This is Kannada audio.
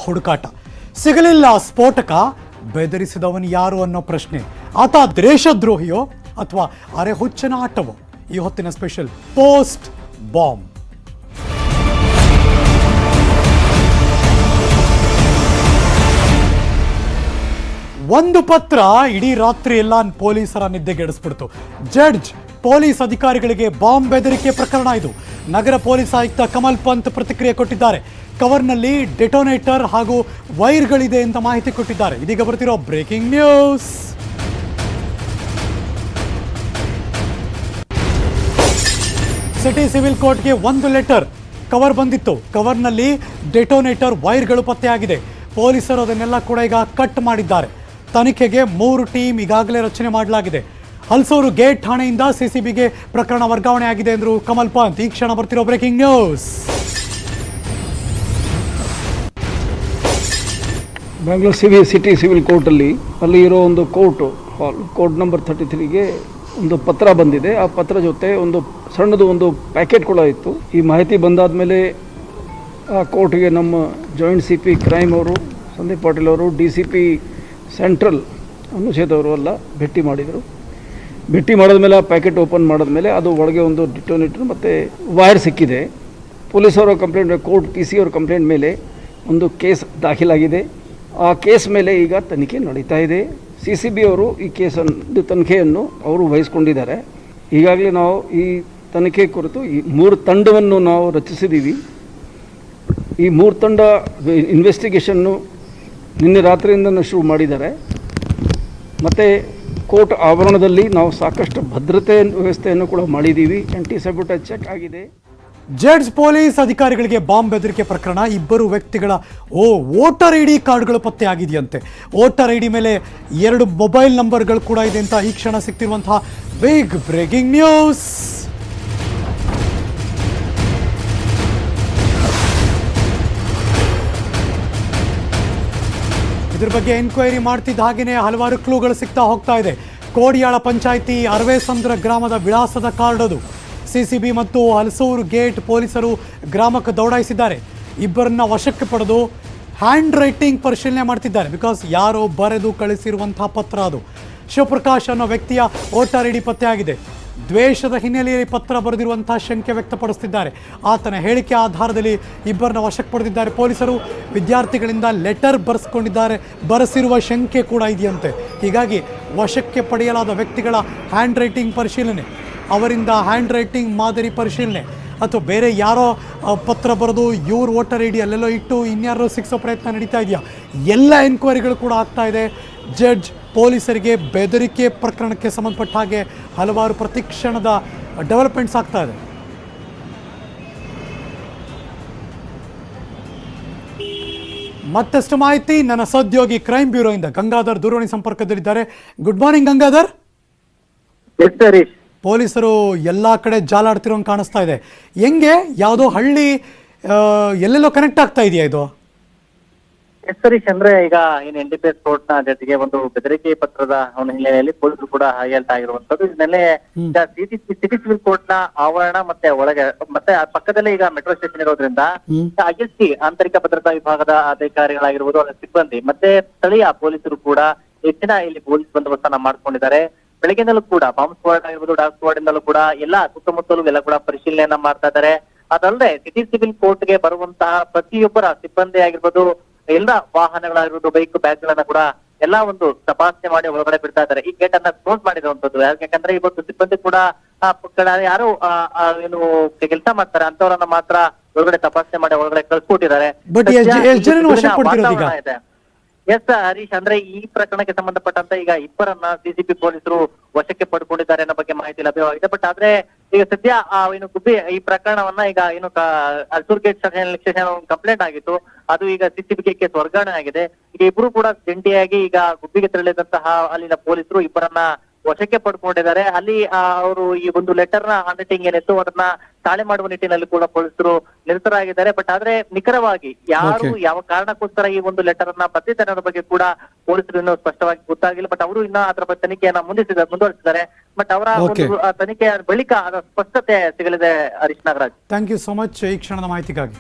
ಹುಡುಕಾಟ ಸಿಗಲಿಲ್ಲ. ಸ್ಫೋಟಕ ಬೆದರಿಸಿದವನು ಯಾರು ಅನ್ನೋ ಪ್ರಶ್ನೆ. ಆತ ದೇಶದ್ರೋಹಿಯೋ ಅಥವಾ ಅರೆ ಹುಚ್ಚನ ಆಟವೋ? ಈ ಹೊತ್ತಿನ ಸ್ಪೆಷಲ್ ಪೋಸ್ಟ್ ಬಾಂಬ್. ಒಂದು ಪತ್ರ ಇಡೀ ರಾತ್ರಿ ಎಲ್ಲ ಪೊಲೀಸರ ನಿದ್ದೆಗೆಡಿಸ್ಬಿಡ್ತು. ಜಡ್ಜ್ ಪೊಲೀಸ್ ಅಧಿಕಾರಿಗಳಿಗೆ ಬಾಂಬ್ ಬೆದರಿಕೆ ಪ್ರಕರಣ ಇದು. ನಗರ ಪೊಲೀಸ್ ಆಯುಕ್ತ ಕಮಲ್ ಪಂತ್ ಪ್ರತಿಕ್ರಿಯೆ ಕೊಟ್ಟಿದ್ದಾರೆ. ಕವರ್ನಲ್ಲಿ ಡೆಟೋನೇಟರ್ ಹಾಗೂ ವೈರ್ಗಳಿದೆ ಅಂತ ಮಾಹಿತಿ ಕೊಟ್ಟಿದ್ದಾರೆ. ಇದೀಗ ಬರ್ತಿರೋ ಬ್ರೇಕಿಂಗ್ ನ್ಯೂಸ್. ಸಿಟಿ ಸಿವಿಲ್ ಕೋರ್ಟ್ಗೆ ಒಂದು ಲೆಟರ್ ಕವರ್ ಬಂದಿತ್ತು. ಕವರ್ನಲ್ಲಿ ಡೆಟೋನೇಟರ್ ವೈರ್ಗಳು ಪತ್ತೆಯಾಗಿದೆ. ಪೊಲೀಸರು ಅದನ್ನೆಲ್ಲ ಕೂಡ ಈಗ ಕಟ್ ಮಾಡಿದ್ದಾರೆ. ತನಿಖೆಗೆ 3 ಟೀಮ್ ಈಗಾಗಲೇ ರಚನೆ ಮಾಡಲಾಗಿದೆ. ಹಲಸೂರು ಗೇಟ್ ಠಾಣೆಯಿಂದ ಸಿಸಿಬಿಗೆ ಪ್ರಕರಣ ವರ್ಗಾವಣೆ ಆಗಿದೆ ಎಂದರು ಕಮಲ್ ಪಂತ್. ಈ ಕ್ಷಣ ಬರ್ತಿರೋ breaking news. Bengaluru city civil ಕೋರ್ಟಲ್ಲಿ ಅಲ್ಲಿ ಇರೋ ಒಂದು ಕೋರ್ಟ್ ನಂಬರ್ 33ಗೆ ಒಂದು ಪತ್ರ ಬಂದಿದೆ. ಆ ಪತ್ರ ಜೊತೆ ಒಂದು ಸಣ್ಣದು ಒಂದು ಪ್ಯಾಕೆಟ್ ಕೂಡ ಇತ್ತು. ಈ ಮಾಹಿತಿ ಬಂದಾದ ಮೇಲೆ ಆ ಕೋರ್ಟ್ಗೆ ನಮ್ಮ ಜಾಯಿಂಟ್ CP ಕ್ರೈಮ್ ಅವರು ಸಂದೀಪ್ ಪಾಟೀಲ್ ಅವರು, DCP ಸೆಂಟ್ರಲ್ ಅನುಷೇದ್ ಅವರು ಎಲ್ಲ ಭೇಟಿ ಮಾಡಿದರು. ಭೇಟಿ ಮಾಡಿದ್ಮೇಲೆ ಆ ಪ್ಯಾಕೆಟ್ ಓಪನ್ ಮಾಡಿದ್ಮೇಲೆ ಅದು ಒಳಗೆ ಒಂದು ಡಿಟೋನೇಟರ್ ಮತ್ತು ವೈರ್ ಸಿಕ್ಕಿದೆ. ಪೊಲೀಸವರ ಕಂಪ್ಲೇಂಟ್, ಕೋರ್ಟ್ PC ಅವರ ಕಂಪ್ಲೇಂಟ್ ಮೇಲೆ ಒಂದು ಕೇಸ್ ದಾಖಲಾಗಿದೆ. ಆ ಕೇಸ್ ಮೇಲೆ ಈಗ ತನಿಖೆ ನಡೀತಾ ಇದೆ. CCB ಅವರು ಈ ಕೇಸನ್ನು ತನಿಖೆಯನ್ನು ಅವರು ವಹಿಸ್ಕೊಂಡಿದ್ದಾರೆ. ಈಗಾಗಲೇ ನಾವು ಈ ತನಿಖೆ ಕುರಿತು ಈ 3 ತಂಡವನ್ನು ನಾವು ರಚಿಸಿದ್ದೀವಿ. ಈ 3 ತಂಡ ಇನ್ವೆಸ್ಟಿಗೇಷನ್ನು ನಿನ್ನೆ ರಾತ್ರಿಯಿಂದ ಶುರು ಮಾಡಿದ್ದಾರೆ. ಮತ್ತು ಕೋರ್ಟ್ ಆವರಣದಲ್ಲಿ ನಾವು ಸಾಕಷ್ಟು ಭದ್ರತೆ ವ್ಯವಸ್ಥೆಯನ್ನು ಕೂಡ ಮಾಡಿದ್ದೀವಿ. ಆಂಟಿ-ಸೆಬ್ಯುಟೈಜ್ ಚೆಕ್ ಆಗಿದೆ. ಜಡ್ಜ್ ಪೊಲೀಸ್ ಅಧಿಕಾರಿಗಳಿಗೆ ಬಾಂಬ್ ಬೆದರಿಕೆ ಪ್ರಕರಣ. 2 ವ್ಯಕ್ತಿಗಳ ವೋಟರ್ ID ಕಾರ್ಡ್ಗಳು ಪತ್ತೆ ಆಗಿದೆಯಂತೆ. ವೋಟರ್ ID ಮೇಲೆ 2 ಮೊಬೈಲ್ ನಂಬರ್ಗಳು ಕೂಡ ಇದೆ ಅಂತ ಈ ಕ್ಷಣ ಸಿಗ್ತಿರುವಂತಹ ಬಿಗ್ ಬ್ರೇಕಿಂಗ್ ನ್ಯೂಸ್. ಇದ್ರ ಬಗ್ಗೆ ಎನ್ಕ್ವೈರಿ ಮಾಡ್ತಿದ್ದ ಹಾಗೇನೆ ಹಲವಾರು ಕ್ಲೂಗಳು ಸಿಗ್ತಾ ಹೋಗ್ತಾ ಇದೆ. ಕೋಡಿಯಾಳ ಪಂಚಾಯಿತಿ ಅರವೇಸಂದ್ರ ಗ್ರಾಮದ ವಿಳಾಸದ ಕಾರ್ಡ್ ಅದು. CCB ಮತ್ತು ಹಲಸೂರು ಗೇಟ್ ಪೊಲೀಸರು ಗ್ರಾಮಕ್ಕೆ ದೌಡಾಯಿಸಿದ್ದಾರೆ. ಇಬ್ಬರನ್ನ ವಶಕ್ಕೆ ಪಡೆದು ಹ್ಯಾಂಡ್ ರೈಟಿಂಗ್ ಪರಿಶೀಲನೆ ಮಾಡ್ತಿದ್ದಾರೆ. ಬಿಕಾಸ್ ಯಾರೋ ಬರೆದು ಕಳಿಸಿರುವಂತಹ ಪತ್ರ ಅದು. ಶಿವಪ್ರಕಾಶ್ ಅನ್ನೋ ವ್ಯಕ್ತಿಯ ವೋಟರ್ ID ಪತ್ತೆ ಆಗಿದೆ. ದ್ವೇಷದ ಹಿನ್ನೆಲೆಯಲ್ಲಿ ಪತ್ರ ಬರೆದಿರುವಂತಹ ಶಂಕೆ ವ್ಯಕ್ತಪಡಿಸುತ್ತಿದ್ದಾರೆ. ಆತನ ಹೇಳಿಕೆ ಆಧಾರದಲ್ಲಿ ಇಬ್ಬರನ್ನ ವಶಕ್ಕೆ ಪಡೆದಿದ್ದಾರೆ ಪೊಲೀಸರು. ವಿದ್ಯಾರ್ಥಿಗಳಿಂದ ಲೆಟರ್ ಬರೆಸಿರುವ ಶಂಕೆ ಕೂಡ ಇದೆಯಂತೆ. ಹೀಗಾಗಿ ವಶಕ್ಕೆ ಪಡೆಯಲಾದ ವ್ಯಕ್ತಿಗಳ ಹ್ಯಾಂಡ್ ರೈಟಿಂಗ್ ಪರಿಶೀಲನೆ, ಅವರಿಂದ ಹ್ಯಾಂಡ್ ರೈಟಿಂಗ್ ಮಾದರಿ ಪರಿಶೀಲನೆ, ಅಥವಾ ಬೇರೆ ಯಾರೋ ಪತ್ರ ಬರೆದು ಇವ್ರ ವೋಟರ್ ID ಅಲ್ಲೆಲ್ಲೋ ಇಟ್ಟು ಇನ್ಯಾರೋ ಸಿಕ್ಸೋ ಪ್ರಯತ್ನ ನಡೀತಾ ಇದೆಯಾ, ಎಲ್ಲ ಎನ್ಕ್ವೈರಿಗಳು ಕೂಡ ಆಗ್ತಾ ಇದೆ. ಜಡ್ಜ್ ಪೊಲೀಸರಿಗೆ ಬೆದರಿಕೆ ಪ್ರಕರಣಕ್ಕೆ ಸಂಬಂಧಪಟ್ಟ ಹಾಗೆ ಹಲವಾರು ಪ್ರತಿಕ್ಷಣದ ಡೆವಲಪ್ಮೆಂಟ್ಸ್ ಆಗ್ತಾ ಇದೆ. ಮತ್ತಷ್ಟು ಮಾಹಿತಿ ನನ್ನ ಸಹೋದ್ಯೋಗಿ ಕ್ರೈಮ್ ಬ್ಯೂರೋಯಿಂದ ಗಂಗಾಧರ್ ದೂರವಾಣಿ ಸಂಪರ್ಕದಲ್ಲಿದ್ದಾರೆ. Good morning Gangadhar. ಪೊಲೀಸರು ಎಲ್ಲ ಕಡೆ ಜಾಲಾಡ್ತಿರೋ ಕಾಣಿಸ್ತಾ ಇದೆ. ಹೆಂಗೆ ಯಾವುದೋ ಹಳ್ಳಿ ಎಲ್ಲೆಲ್ಲೋ ಕನೆಕ್ಟ್ ಆಗ್ತಾ ಇದೆಯಾ ಇದು? ಸರೀಶ್, ಅಂದ್ರೆ ಈಗ ಏನು NDPS ಕೋರ್ಟ್ ನ ಜೊತೆಗೆ ಒಂದು ಬೆದರಿಕೆ ಪತ್ರದ ಹಿನ್ನೆಲೆಯಲ್ಲಿ ಪೊಲೀಸರು ಕೂಡ ಹೈಯಲ್ಟ್ ಆಗಿರುವಂತದ್ದು. ಇದನ್ನೆಲ್ಲ ಸಿಟಿ ಸಿವಿಲ್ ಕೋರ್ಟ್ ನ ಆವರಣ ಮತ್ತೆ ಒಳಗೆ ಮತ್ತೆ ಪಕ್ಕದಲ್ಲೇ ಈಗ ಮೆಟ್ರೋ ಸ್ಟೇಷನ್ ಇರೋದ್ರಿಂದ ISP ಆಂತರಿಕ ಭದ್ರತಾ ವಿಭಾಗದ ಅಧಿಕಾರಿಗಳಾಗಿರ್ಬೋದು, ಅದರ ಸಿಬ್ಬಂದಿ ಮತ್ತೆ ಸ್ಥಳೀಯ ಪೊಲೀಸರು ಕೂಡ ಹೆಚ್ಚಿನ ಇಲ್ಲಿ ಪೊಲೀಸ್ ಬಂದೋಬಸ್ತನ್ನ ಮಾಡ್ಕೊಂಡಿದ್ದಾರೆ. ಬೆಳಗ್ಗೆಯಿಂದಲೂ ಕೂಡ ಬಾಂಬ್ ಸ್ಕ್ವಾಡ್ ಆಗಿರ್ಬೋದು, ಡಾಗ್ ಸ್ಕ್ವಾಡ್ ಇಂದಲೂ ಕೂಡ ಎಲ್ಲಾ ಸುತ್ತಮುತ್ತಲೂ ಎಲ್ಲ ಕೂಡ ಪರಿಶೀಲನೆಯನ್ನ ಮಾಡ್ತಾ ಇದ್ದಾರೆ. ಅದಲ್ಲದೆ ಸಿಟಿ ಸಿವಿಲ್ ಕೋರ್ಟ್ಗೆ ಬರುವಂತಹ ಪ್ರತಿಯೊಬ್ಬರ ಸಿಬ್ಬಂದಿ ಆಗಿರ್ಬೋದು, ಎಲ್ಲ ವಾಹನಗಳಾಗಿರ್ಬೋದು, ಬೈಕ್ ಬ್ಯಾಗ್ ಗಳನ್ನ ಕೂಡ ಎಲ್ಲಾ ಒಂದು ತಪಾಸಣೆ ಮಾಡಿ ಒಳಗಡೆ ಬಿಡ್ತಾ ಇದ್ದಾರೆ. ಈ ಗೇಟ್ ಅನ್ನ ಕ್ಲೋಸ್ ಮಾಡಿರುವಂತದ್ದು ಯಾಕಂದ್ರೆ ಇವತ್ತು ಸಿಬ್ಬಂದಿ ಕೂಡ ಯಾರು ಏನು ಕೆಲಸ ಮಾಡ್ತಾರೆ ಅಂತವರನ್ನ ಮಾತ್ರ ಒಳಗಡೆ ತಪಾಸಣೆ ಮಾಡಿ ಒಳಗಡೆ ಕಳ್ಸಿಕೊಟ್ಟಿದ್ದಾರೆ. ಎಸ್ ಹರೀಶ್, ಅಂದ್ರೆ ಈ ಪ್ರಕರಣಕ್ಕೆ ಸಂಬಂಧಪಟ್ಟಂತ ಈಗ ಇಬ್ಬರನ್ನ CCB ಪೊಲೀಸರು ವಶಕ್ಕೆ ಪಡ್ಕೊಂಡಿದ್ದಾರೆ ಅನ್ನೋ ಬಗ್ಗೆ ಮಾಹಿತಿ ಲಭ್ಯವಾಗಿದೆ. ಬಟ್ ಆದ್ರೆ ಈಗ ಸದ್ಯ ಏನು ಗುಬ್ಬಿ ಈ ಪ್ರಕರಣವನ್ನ ಈಗ ಏನು ಹಲಸೂರು ಗೇಟ್ ಸ್ಟೇಷನ್ ಕಂಪ್ಲೇಂಟ್ ಆಗಿತ್ತು, ಅದು ಈಗ CCB ಕೇಸ್ ವರ್ಗಾವಣೆ ಆಗಿದೆ. ಈಗ ಇಬ್ರು ಕೂಡ ಜಂಟಿಯಾಗಿ ಈಗ ಗುಬ್ಬಿಗೆ ತೆರಳಿದಂತಹ ಅಲ್ಲಿನ ಪೊಲೀಸರು ಇಬ್ಬರನ್ನ ವಶಕ್ಕೆ ಪಡ್ಕೊಂಡಿದ್ದಾರೆ. ಅಲ್ಲಿ ಅವರು ಈ ಒಂದು ಲೆಟರ್ ನ ಹ್ಯಾಂಡ್ ರೈಟಿಂಗ್ ಏನಿತ್ತು ಅದನ್ನ ತಾಳೆ ಮಾಡುವ ನಿಟ್ಟಿನಲ್ಲಿ ಕೂಡ ಪೊಲೀಸರು ನಿರತರಾಗಿದ್ದಾರೆ. ಬಟ್ ಆದ್ರೆ ನಿಖರವಾಗಿ ಯಾರು ಯಾವ ಕಾರಣಕ್ಕೋಸ್ಕರ ಈ ಒಂದು ಲೆಟರ್ ಅನ್ನ ಬರೆದಿದ್ದಾರೆ ಅನ್ನೋ ಬಗ್ಗೆ ಕೂಡ ಪೊಲೀಸರು ಇನ್ನೂ ಸ್ಪಷ್ಟವಾಗಿ ಗೊತ್ತಾಗಿಲ್ಲ. ಬಟ್ ಅವರು ಇನ್ನ ಅದರ ತನಿಖೆಯನ್ನ ಮುಂದುವರಿಸಿದ್ದಾರೆ. ಬಟ್ ಅವರ ಒಂದು ತನಿಖೆಯ ಬಳಿಕ ಅದರ ಸ್ಪಷ್ಟತೆ ಸಿಗಲಿದೆ. Harish Nagaraj, thank you so much ಈ ಕ್ಷಣದ ಮಾಹಿತಿಗಾಗಿ.